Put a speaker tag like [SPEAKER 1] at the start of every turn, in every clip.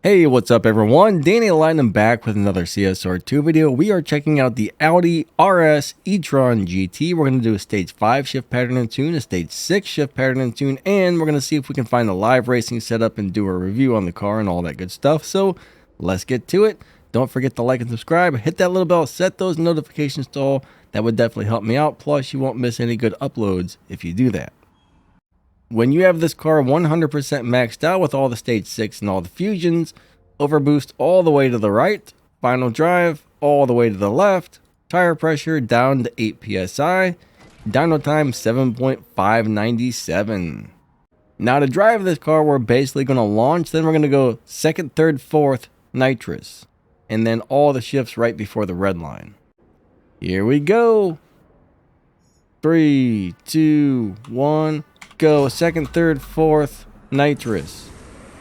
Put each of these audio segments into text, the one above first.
[SPEAKER 1] Hey, what's up everyone? Danny Lightning back with another CSR2 video. We are checking out the Audi RS e-tron GT. We're going to do a stage 5 shift pattern and tune, a stage 6 shift pattern and tune, and we're going to see if we can find a live racing setup and do a review on the car and all that good stuff. So let's get to it. Don't forget to like and subscribe. Hit that little bell, set those notifications to all. That would definitely help me out. Plus, you won't miss any good uploads if you do that. When you have this car 100% maxed out with all the stage 6 and all the fusions, overboost all the way to the right, final drive all the way to the left, tire pressure down to 8 psi, dyno time 7.597. Now to drive this car, we're basically going to launch, then we're going to go second, third, fourth, nitrous, and then all the shifts right before the red line. Here we go. 3, 2, 1... go. Second, third, fourth, nitrous,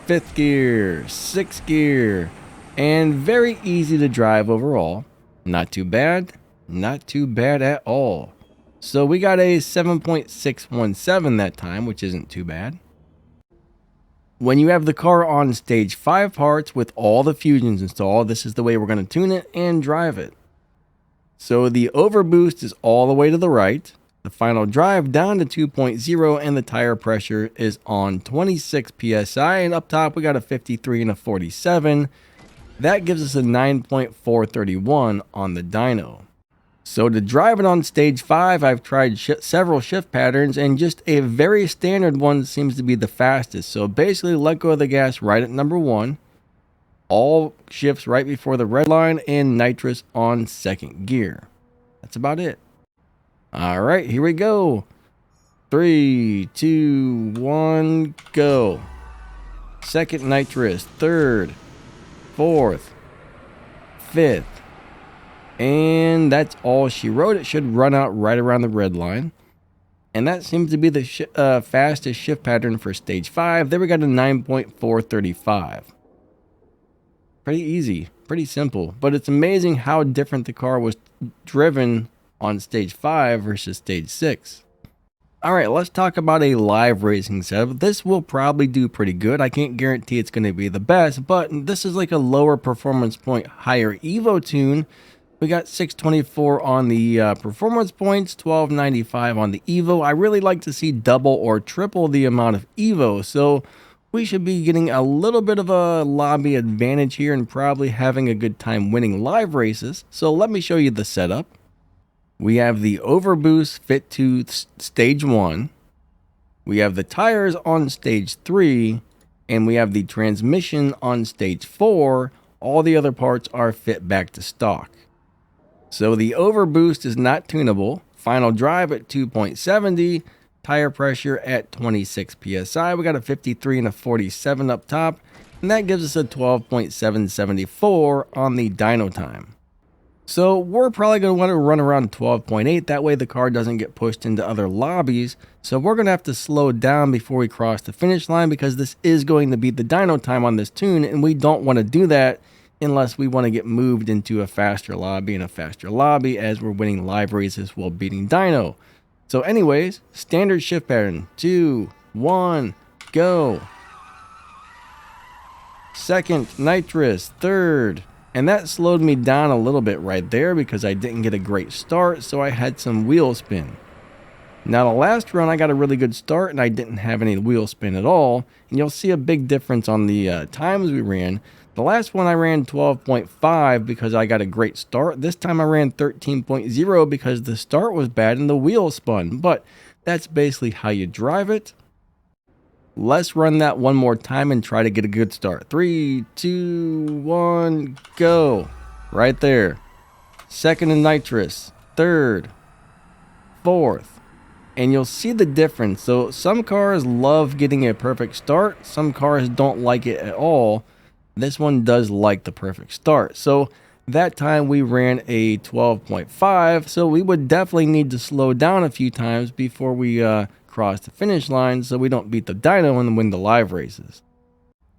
[SPEAKER 1] fifth gear, sixth gear, and very easy to drive overall. Not too bad, not too bad at all. So we got a 7.617 that time, which isn't too bad. When you have the car on stage 5 parts with all the fusions installed, this is the way we're going to tune it and drive it. So the overboost is all the way to the right. The final drive down to 2.0 and the tire pressure is on 26 psi, and up top we got a 53 and a 47. That gives us a 9.431 on the dyno. So to drive it on stage 5, I've tried several shift patterns, and just a very standard one seems to be the fastest. So basically let go of the gas right at number 1, all shifts right before the red line, and nitrous on second gear. That's about it. All right, here we go. 3, 2, 1, go. Second nitrous, third, fourth, fifth. And that's all she wrote. It should run out right around the red line. And that seems to be the fastest shift pattern for stage 5. There we got a 9.435. Pretty easy, pretty simple. But it's amazing how different the car was driven on stage 5 versus stage 6. Alright, let's talk about a live racing setup. This will probably do pretty good. I can't guarantee it's going to be the best, but this is like a lower performance point, higher Evo tune. We got 624 on the performance points, 1295 on the Evo. I really like to see double or triple the amount of Evo, so we should be getting a little bit of a lobby advantage here and probably having a good time winning live races. So let me show you the setup. We have the overboost fit to stage 1. We have the tires on stage 3. And we have the transmission on stage 4. All the other parts are fit back to stock. So the overboost is not tunable. Final drive at 2.70. Tire pressure at 26 psi. We got a 53 and a 47 up top. And that gives us a 12.774 on the dyno time. So we're probably going to want to run around 12.8, that way the car doesn't get pushed into other lobbies. So we're going to have to slow down before we cross the finish line, because this is going to be the dyno time on this tune, and we don't want to do that unless we want to get moved into a faster lobby and a faster lobby as we're winning live races while beating dyno. So anyways, standard shift pattern, 2, 1, go. Second, nitrous, third. And that slowed me down a little bit right there because I didn't get a great start, so I had some wheel spin. Now the last run I got a really good start and I didn't have any wheel spin at all, and you'll see a big difference on the times we ran. The last one I ran 12.5 because I got a great start. This time I ran 13.0 because the start was bad and the wheel spun, but that's basically how you drive it. Let's run that one more time and try to get a good start. 3, 2, 1, go. Right there. Second and nitrous. Third. Fourth. And you'll see the difference. So some cars love getting a perfect start. Some cars don't like it at all. This one does like the perfect start. So that time we ran a 12.5. So we would definitely need to slow down a few times before we cross the finish line, so we don't beat the dyno and win the live races.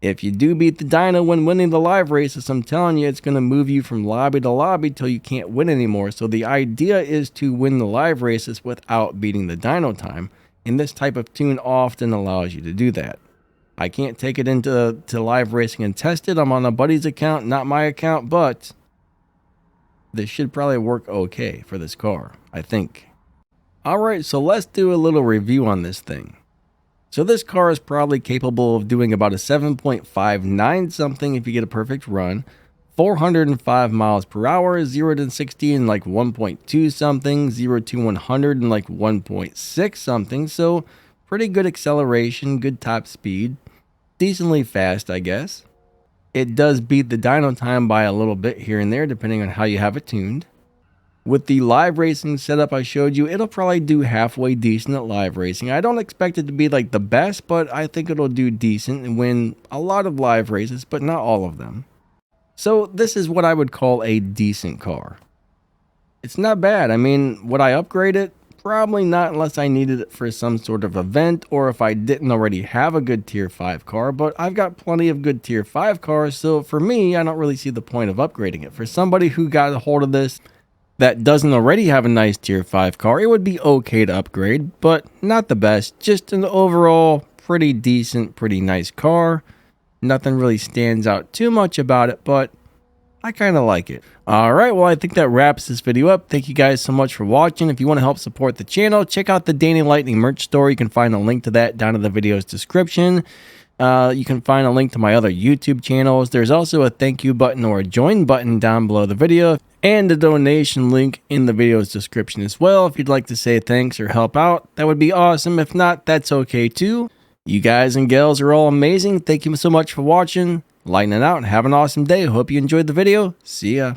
[SPEAKER 1] If you do beat the dyno when winning the live races, I'm telling you, it's going to move you from lobby to lobby till you can't win anymore. So the idea is to win the live races without beating the dyno time, and this type of tune often allows you to do that. I can't take it into live racing and test it. I'm on a buddy's account, not my account, but this should probably work okay for this car, I think. Alright, so let's do a little review on this thing. So this car is probably capable of doing about a 7.59 something if you get a perfect run. 405 miles per hour, 0 to 60 in like 1.2 something, 0 to 100 in like 1.6 something. So pretty good acceleration, good top speed, decently fast, I guess. It does beat the dyno time by a little bit here and there depending on how you have it tuned. With the live racing setup I showed you, it'll probably do halfway decent at live racing. I don't expect it to be like the best, but I think it'll do decent and win a lot of live races, but not all of them. So this is what I would call a decent car. It's not bad. I mean, would I upgrade it? Probably not unless I needed it for some sort of event or if I didn't already have a good tier 5 car, but I've got plenty of good tier 5 cars, so for me, I don't really see the point of upgrading it. For somebody who got a hold of this that doesn't already have a nice tier 5 car, it would be okay to upgrade, but not the best. Just an overall pretty decent, pretty nice car. Nothing really stands out too much about it, but I kind of like it. Alright, well I think that wraps this video up. Thank you guys so much for watching. If you want to help support the channel, check out the Danny Lightning merch store. You can find a link to that down in the video's description. You can find a link to my other YouTube channels. There's also a thank you button or a join button down below the video, and a donation link in the video's description as well. If you'd like to say thanks or help out, that would be awesome. If not, that's okay too. You guys and gals are all amazing. Thank you so much for watching. Lightning out and have an awesome day. Hope you enjoyed the video. See ya.